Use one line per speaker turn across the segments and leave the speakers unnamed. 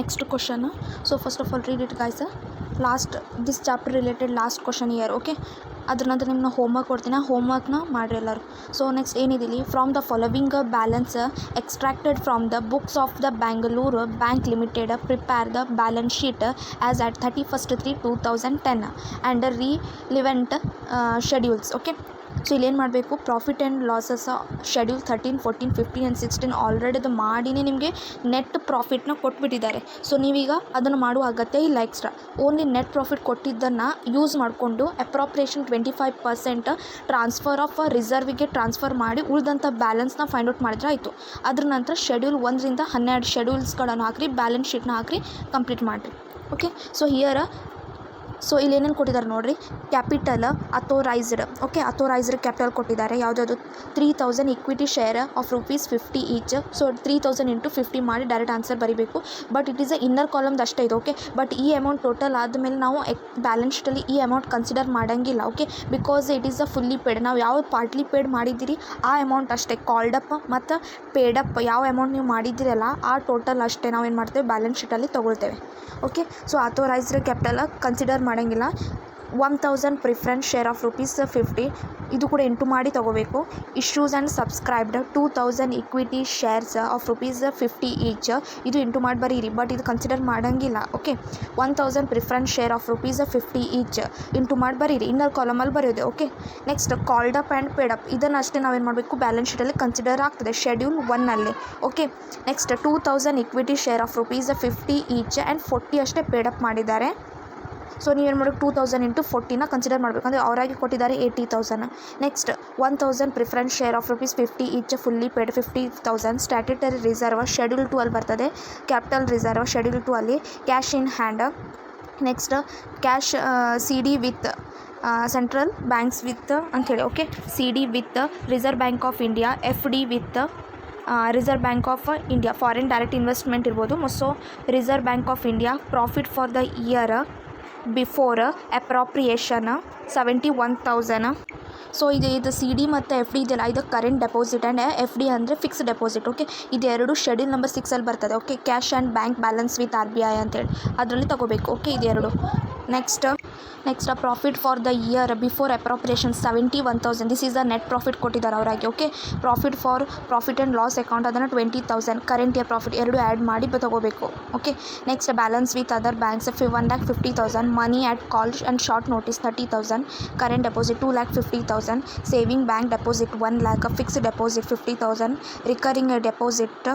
next question. So first of all read it guys. This chapter related last question here. Okay, ಅದ್ರ ನಂತರ ನಿಮ್ಮನ್ನ homework ಕೊಡ್ತೀನಿ, ಹೋಮ್ವರ್ಕ್ನ ಮಾಡಿರಿ ಎಲ್ಲರೂ. ಸೊ ನೆಕ್ಸ್ಟ್ ಏನಿದೆ, from the following balance extracted from the books of the Bangalore bank limited prepare the balance sheet as at 31/3/2010 and relevant schedules. Okay, so ಇಲ್ಲೇನು ಮಾಡಬೇಕು, profit and losses schedule 13, 14, 15 and 16 already ಅದು ಮಾಡಿನೇ ನಿಮಗೆ net ಪ್ರಾಫಿಟ್ನ ಕೊಟ್ಬಿಟ್ಟಿದ್ದಾರೆ. So ನೀವೀಗ ಅದನ್ನು ಮಾಡುವ ಅಗತ್ಯ ಇಲ್ಲ ಎಕ್ಸ್ಟ್ರಾ. ಓನ್ಲಿ ನೆಟ್ ಪ್ರಾಫಿಟ್ ಕೊಟ್ಟಿದ್ದನ್ನು ಯೂಸ್ ಮಾಡಿಕೊಂಡು ಅಪ್ರಾಪ್ರಿಯೇಷನ್ 25% ಟ್ರಾನ್ಸ್ಫರ್ ಆಫ್ ರಿಸರ್ವಿಗೆ ಟ್ರಾನ್ಸ್ಫರ್ ಮಾಡಿ ಉಳಿದಂಥ ಬ್ಯಾಲೆನ್ಸ್ನ ಫೈಂಡ್ ಔಟ್ ಮಾಡಿದ್ರೆ ಆಯಿತು. ಅದ್ರ ನಂತರ ಶೆಡ್ಯೂಲ್ 1ರಿಂದ 12 ಶೆಡ್ಯೂಲ್ಸ್ಗಳನ್ನು ಹಾಕಿರಿ, ಬ್ಯಾಲೆನ್ಸ್ ಶೀಟ್ನ ಹಾಕಿರಿ, ಕಂಪ್ಲೀಟ್ ಮಾಡಿರಿ. ಓಕೆ, ಸೊ ಹಿಯರ್ ಇಲ್ಲಿ ಏನೇನು ಕೊಟ್ಟಿದ್ದಾರೆ ನೋಡಿರಿ. Capital authorised. Okay, authorised capital ಕೊಟ್ಟಿದ್ದಾರೆ. ಯಾವುದಾದ್ರು 3000 equity share of ₹50 each. So 3000 into 50 ಮಾಡಿ ಡೈರೆಕ್ಟ್ ಆನ್ಸರ್ ಬರೀಬೇಕು. But it is a inner ಕಾಲಮ್ದು ಅಷ್ಟೇ ಇದು. ಓಕೆ, ಬಟ್ ಈ ಅಮೌಂಟ್ ಟೋಟಲ್ ಆದಮೇಲೆ ನಾವು ಬ್ಯಾಲೆನ್ಸ್ ಶೀಟಲ್ಲಿ ಈ ಅಮೌಂಟ್ ಕನ್ಸಿಡರ್ ಮಾಡೋಂಗಿಲ್ಲ. Okay, because it is a fully paid. ನಾವು ಯಾವ ಪಾರ್ಟ್ಲಿ ಪೇಡ್ ಮಾಡಿದ್ದೀರಿ ಆ ಅಮೌಂಟ್ ಅಷ್ಟೇ. ಕಾಲ್ಡಪ್ ಮತ್ತು ಪೇಡಪ್ ಯಾವ ಅಮೌಂಟ್ ನೀವು ಮಾಡಿದ್ದೀರಲ್ಲ ಆ ಟೋಟಲ್ ಅಷ್ಟೇ ನಾವು ಏನು ಮಾಡ್ತೇವೆ, ಬ್ಯಾಲೆನ್ಸ್ ಶೀಟಲ್ಲಿ ತೊಗೊಳ್ತೇವೆ. Okay, so authorised capital consider ಮಾಡೋಂಗಿಲ್ಲ. 1000 ಪ್ರಿಫರೆನ್ಸ್ ಶೇರ್ ಆಫ್ ₹50 ಇದು ಕೂಡ ಇಂಟು ಮಾಡಿ ತೊಗೋಬೇಕು. Issues and subscribed 2000 equity shares of ₹50 each, ಇದು ಇಂಟು ಮಾಡಿ ಬರೀರಿ, ಬಟ್ ಇದು ಕನ್ಸಿಡರ್ ಮಾಡೋಂಗಿಲ್ಲ. Okay, 1000 preference share of ₹50 each into ಮಾಡಿ ಬರೀರಿ, ಇನ್ನರ್ ಕಾಲಮಲ್ಲಿ ಬರೆಯೋದು. Okay, next called up and paid up ಇದನ್ನು ಅಷ್ಟೇ ನಾವೇನು ಮಾಡಬೇಕು, ಬ್ಯಾಲೆನ್ಸ್ ಶೀಟಲ್ಲಿ ಕನ್ಸಿಡರ್ ಆಗ್ತದೆ ಶೆಡ್ಯೂಲ್ 1ನಲ್ಲಿ. Okay, next 2000 equity share of ₹50 each and 40 ಅಷ್ಟೇ ಪೇಡ್ ಅಪ್ ಮಾಡಿದ್ದಾರೆ. ಸೊ ನೀವೇನು ಮಾಡಬೇಕು, 2000 ಇಂಟು 40ನ ಕನ್ಸಿಡರ್ ಮಾಡಬೇಕು. ಅಂದರೆ ಅವರಾಗಿ ಕೊಟ್ಟಿದ್ದಾರೆ 80,000. Next 1000 preference share of ₹50 each fully paid 50,000. Statutory reserve schedule 2 ಅಲ್ಲಿ ಬರ್ತದೆ. ಕ್ಯಾಪಿಟಲ್ ರಿಸರ್ವ್ ಶೆಡ್ಯೂಲ್ 2 ಅಲ್ಲಿ. Cash in hand. Next cash CD with central banks with ಅಂಥೇಳಿ. Okay, CD with Reserve Bank of India, FD with Reserve Bank of India, foreign direct investment ಇರ್ಬೋದು. So Reserve Bank of India profit for the year before appropriation 71,000. So ಇದು CD ಮತ್ತು FD ಇದೆಯಲ್ಲ, ಇದು current deposit and FD ಅಂದರೆ fixed deposit. Okay, ಇದೆರಡು schedule number 6 ಬರ್ತದೆ. Okay, cash and bank balance with RBI ಅಂತೇಳಿ ಅದರಲ್ಲಿ ತೊಗೋಬೇಕು. ಓಕೆ, ಇದೆರಡು. Next profit for the year before appropriation 71,000. This is the net profit ಕೊಟ್ಟಿದ್ದಾರೆ ಅವರಾಗಿ. Okay, profit and loss account ಅದನ್ನು 20,000 ಕರೆಂಟ್ ಇಯರ್ ಪ್ರಾಫಿಟ್ ಎರಡು ಆ್ಯಡ್ ಮಾಡಿ ತೊಗೋಬೇಕು. Okay, next balance with other banks 1,50,000. Money at call and short notice 30,000. Current deposit 2,50,000. Saving bank deposit 1 lakh. Fixed deposit 50,000. Recurring deposit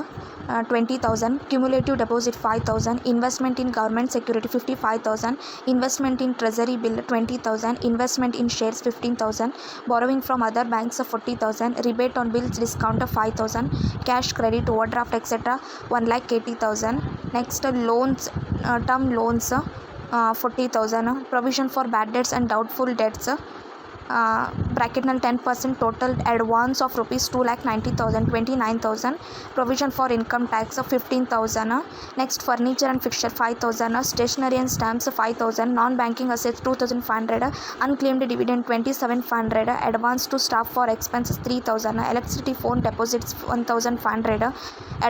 20,000. Cumulative deposit 5,000. Investment in government security 55,000. Investment in treasury bill 20,000. Investment in shares 15,000. Borrowing from other banks 40,000. Rebate on bills discount 5,000. Cash credit overdraft etcetera 1,80,000. Next loans, term loans 40,000. Provision for bad debts and doubtful debts ಬ್ರ್ಯಾಕೆಟ್ನಲ್ಲಿ 10% total advance of ₹2,90,000 29,000. Provision for income tax 15,000. Next furniture and fixture 5,000. Stationery and stamps 5,000. Non banking assets 2,500. Unclaimed dividend 27,500. Advance to staff for expenses 3,000. Electricity phone deposits 1,500.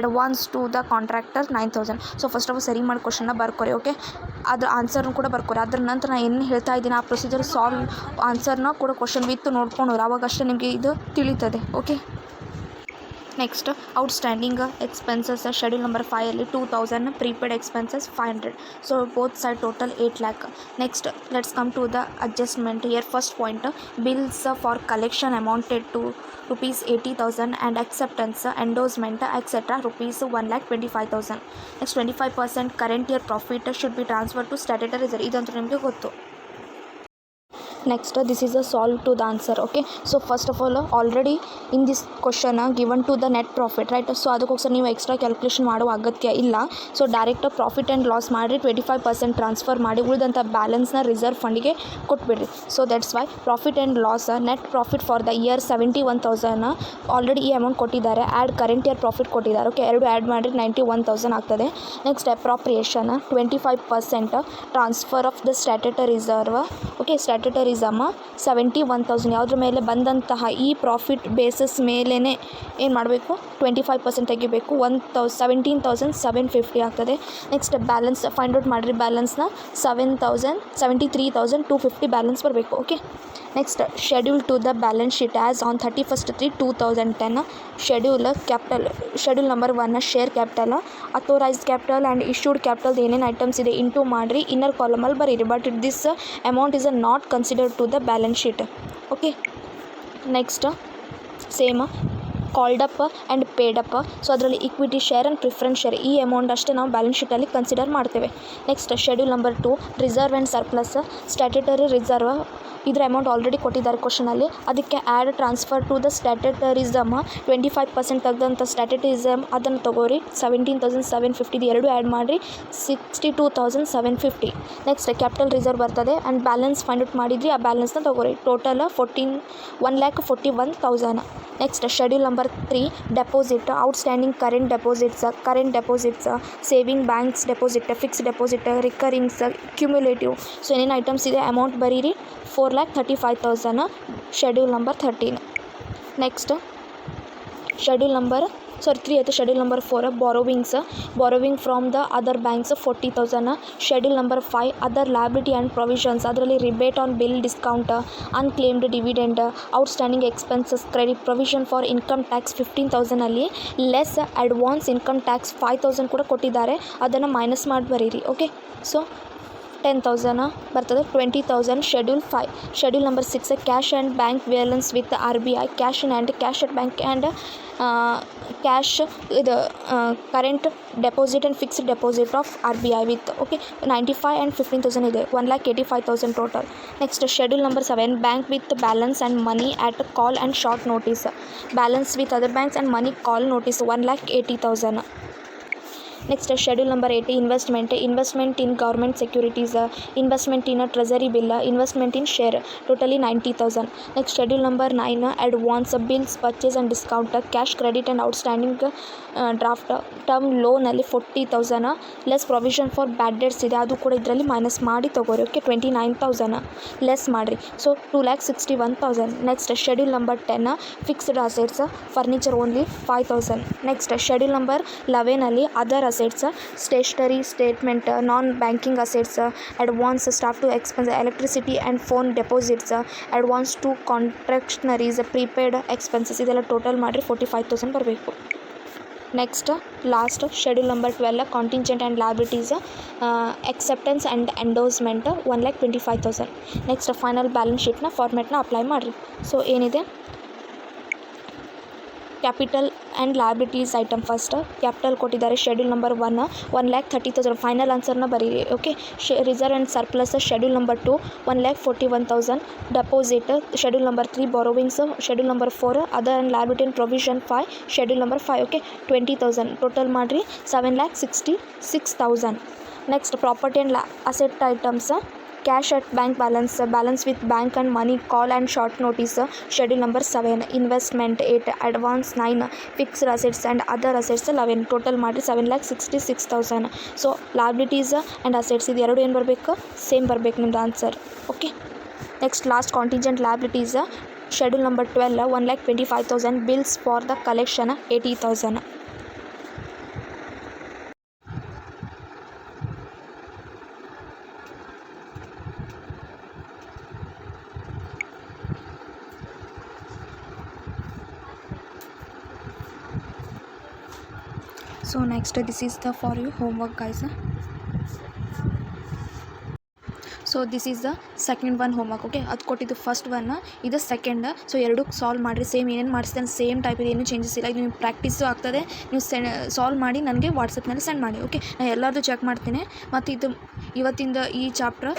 Advance to the contractor 9,000. So first of all ಸರಿ ಮಾಡಿ ಕ್ವಶನ್ನ ಬರ್ಕೊರಿ. Okay, ಅದ್ರ ಆನ್ಸರ್ನು ಕೂಡ ಬರ್ಕೊರಿ. ಅದ್ರ ನಂತರ ನಾನು ಏನು ಹೇಳ್ತಾ ಇದ್ದೀನಿ ಆ ಪ್ರೊಸೀಜರ್ ಸಾಲ್ವ್ ಆನ್ಸರ್ನ ಕೂಡ ಕ್ವಶನ್ ವಿತ್ ನೋಡ್ಕೊಂಡು ಅವಾಗಷ್ಟೇ ನಿಮಗೆ ಇದು ತಿಳಿತದೆ. Okay, next outstanding expenses schedule number 5 ಅಲ್ಲಿ 2,000. Prepaid expenses 500. So both side total 8 lakh. Next let's come to the adjustment. Here first point, bills for collection amounted to ₹80,000 and acceptance endorsement etcetera ₹1,25,000. Next 25% current year profit should be transfer to statutory reserve. ಇದಂತೂ ನಿಮಗೆ ಗೊತ್ತು. Next, this is a solve to the answer. Okay, so first of all already in this question given to the net profit, right? So ಅದಕ್ಕೋಸ್ಕರ ನೀವು extra calculation ಮಾಡುವ ಅಗತ್ಯ ಇಲ್ಲ. So direct profit and loss ಮಾಡಿ 25% transfer ಮಾಡಿ ಉಳಿದಂಥ ಬ್ಯಾಲೆನ್ಸ್ನ reserve ಫಂಡಿಗೆ ಕೊಟ್ಬಿಡ್ರಿ. So that's why profit and loss net profit for the year 71,000 already ಈ ಅಮೌಂಟ್ ಕೊಟ್ಟಿದ್ದಾರೆ. ಆ್ಯಡ್ ಕರೆಂಟ್ ಇಯರ್ ಪ್ರಾಫಿಟ್ ಕೊಟ್ಟಿದ್ದಾರೆ. ಓಕೆ, ಎರಡು ಆ್ಯಡ್ ಮಾಡಿರಿ 91,000 ಆಗ್ತದೆ. Next appropriation 25% transfer of the statutory reserve. Okay, statutory capitalism 71,000 ಯಾವುದ್ರ ಮೇಲೆ ಬಂದಂತಹ ಈ ಪ್ರಾಫಿಟ್ ಬೇಸಿಸ್ ಮೇಲೇ ಏನು ಮಾಡಬೇಕು 25% ತೆಗಿಬೇಕು 17,750 ಆಗ್ತದೆ. ನೆಕ್ಸ್ಟ್ ಬ್ಯಾಲೆನ್ಸ್ ಫೈಂಡ್ ಔಟ್ ಮಾಡಿರಿ, ಬ್ಯಾಲೆನ್ಸ್ನ 73,250 ಬ್ಯಾಲೆನ್ಸ್ ಬರಬೇಕು. Okay, next schedule to the balance sheet as on 31/3/2010 schedule number 1 share capital, authorised capital and issued capital ಏನೇನು ಐಟಮ್ಸ್ ಇದೆ ಇಂಟು ಮಾಡಿರಿ, ಇನ್ನರ್ ಕಾಲಮಲ್ಲಿ ಬರೀರಿ. But this amount is not considered to the balance sheet. Okay, next same called up and paid up. So ಅದರಲ್ಲಿ equity share and preference share ಈ amount ಅಷ್ಟೇ ನಾವು balance ಶೀಟಲ್ಲಿ ಕನ್ಸಿಡರ್ ಮಾಡ್ತೇವೆ. Next schedule number 2 reserve and surplus, statutory reserve ಇದರ amount already ಕೊಟ್ಟಿದ್ದಾರೆ ಕ್ವಶನಲ್ಲಿ. ಅದಕ್ಕೆ add transfer to the statutory sum 25% ತೆಗೆದಂಥ ಸ್ಟ್ಯಾಟ್ಯುಟರಿಸಮ್ ಅದನ್ನು ತೊಗೋರಿ 17,750 ಎರಡು ಆ್ಯಡ್ ಮಾಡಿರಿ 62,750. ನೆಕ್ಸ್ಟ್ ಕ್ಯಾಪಿಟಲ್ ರಿಸರ್ವ್ ಬರ್ತದೆ ಆ್ಯಂಡ್ ಬ್ಯಾಲೆನ್ಸ್ ಫೈಂಡ್ ಔಟ್ ಮಾಡಿದ್ರಿ, ಆ ಬ್ಯಾಲೆನ್ಸ್ನ ತೊಗೋರಿ total 1,41,000. Next schedule number 3 deposit, outstanding current deposits, saving banks deposit, fixed deposit, recurrings, cumulative. So ಏನೇನು ಐಟಮ್ಸ್ ಇದೆ ಅಮೌಂಟ್ ಬರೀರಿ 4,35,000 schedule number 13. Next schedule number 3 ಆಯಿತು. Schedule number 4 borrowing from the other banks 40,000. Schedule number 5 other liability and provisions, ಅದರಲ್ಲಿ rebate on bill discount, unclaimed dividend, outstanding expenses, credit, provision for income tax 15,000ಅಲ್ಲಿ less advance income tax 5,000 ಕೂಡ ಕೊಟ್ಟಿದ್ದಾರೆ, ಅದನ್ನು minus ಮಾಡಿ ಬರೀರಿ. Okay, so 10,000 ಬರ್ತದೆ. 20,000 schedule 5. Schedule number 6 cash and bank balance with RBI, cash in hand, cash at bank and cash ಇದು current deposit and fixed deposit of RBI with. Okay, 95 and 15,000 ಇದೆ, 1,85,000 total. Next schedule number 7 bank with balance and money at call and short notice, balance with other banks and money call notice 1,80,000. Next schedule number 8 investment in government securities, investment in treasury bill, investment in share totally 90,000. Next schedule number 9 advance bills purchase and discount, cash credit and outstanding draft, term ಲೋನಲ್ಲಿ 40,000 less provision for bad debts ಇದೆ, ಅದು ಕೂಡ ಇದರಲ್ಲಿ minus ಮಾಡಿ ತೊಗೋರಿ. Okay, 29,000 less ಮಾಡಿರಿ, so 2,61,000. Next schedule number 10 fixed assets, furniture only 5,000. Next schedule number 11ಅಲ್ಲಿ other assets, stationery statement, non banking assets, advance staff to expense, electricity and phone deposits, advance to contractionaries, prepaid expenses ಇದೆಲ್ಲ total ಮಾಡಿರಿ 45,000 ಬರಬೇಕು. Next last schedule number 12 contingent and liabilities, acceptance and endorsement 1,25,000. Next final balance ಶೀಟ್ನ ಫಾರ್ಮ್ಯಾಟ್ನ apply ಮಾಡಿರಿ. So ಏನಿದೆ capital and liabilities item first capital ಕೊಟ್ಟಿದ್ದಾರೆ schedule number 1,30,000 final ಆನ್ಸರ್ನ ಬರೀರಿ. Okay, reserve and surplus schedule number 2 1,41,000. Deposit schedule number 3 borrowings schedule number 4 other and liability and provision 5 schedule number 5. Okay, 20,000 total ಮಾಡಿರಿ 7,66,000. Next property and asset items cash at bank balance with bank and money call and short notice schedule number 7. Investment 8, advance 9, fixed assets and other assets 11 total ಮಾಡಿ 7,66,000. So liabilities and assets ಇದು ಎರಡು ಏನು ಬರಬೇಕು same ಬರಬೇಕು ನಿಮ್ಮದು answer. Okay, next last contingent liabilities schedule number 12 1,25,000 bills for the collection 80,000. So next this is the for you homework guys. So this is the second one homework. Okay, ಅದು ಕೊಟ್ಟಿದ್ದು first one, ಇದು second. So ಎರಡೂ solve ಮಾಡಿರಿ, same ಏನೇನು ಮಾಡಿಸ್ತಾನೆ same type ಇದೆ, ಏನೂ changes ಇಲ್ಲ. ಇದು ನೀವು ಪ್ರಾಕ್ಟೀಸು ಆಗ್ತದೆ, ನೀವು ಸಾಲ್ವ್ ಮಾಡಿ ನನಗೆ ವಾಟ್ಸಪ್ನಲ್ಲಿ ಸೆಂಡ್ ಮಾಡಿ. ಓಕೆ, ನಾನು ಎಲ್ಲರದ್ದು ಚೆಕ್ ಮಾಡ್ತೀನಿ. ಮತ್ತು ಇದು ಇವತ್ತಿಂದ ಈ ಚಾಪ್ಟರ್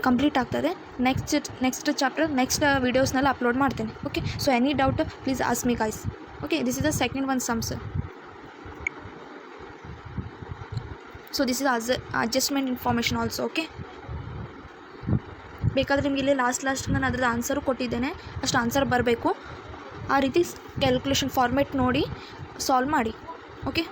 ಕಂಪ್ಲೀಟ್ ಆಗ್ತದೆ. ನೆಕ್ಸ್ಟ್ ಚಾಪ್ಟರ್ ನೆಕ್ಸ್ಟ್ ವೀಡಿಯೋಸ್ನೆಲ್ಲ ಅಪ್ಲೋಡ್ ಮಾಡ್ತೀನಿ. Okay, so any doubt please ask me guys. Okay, this is the second one sums. So this is adjustment information also. Okay, ಬೇಕಾದರೆ ನಿಮಗೆ ಇಲ್ಲಿ ಲಾಸ್ಟ್ ನಾನು ಅದ್ರದ್ದು ಆನ್ಸರು ಕೊಟ್ಟಿದ್ದೇನೆ, ಅಷ್ಟು ಆನ್ಸರ್ ಬರಬೇಕು. ಆ ರೀತಿ ಕ್ಯಾಲ್ಕುಲೇಷನ್ ಫಾರ್ಮೇಟ್ ನೋಡಿ ಸಾಲ್ವ್ ಮಾಡಿ. ಓಕೆ.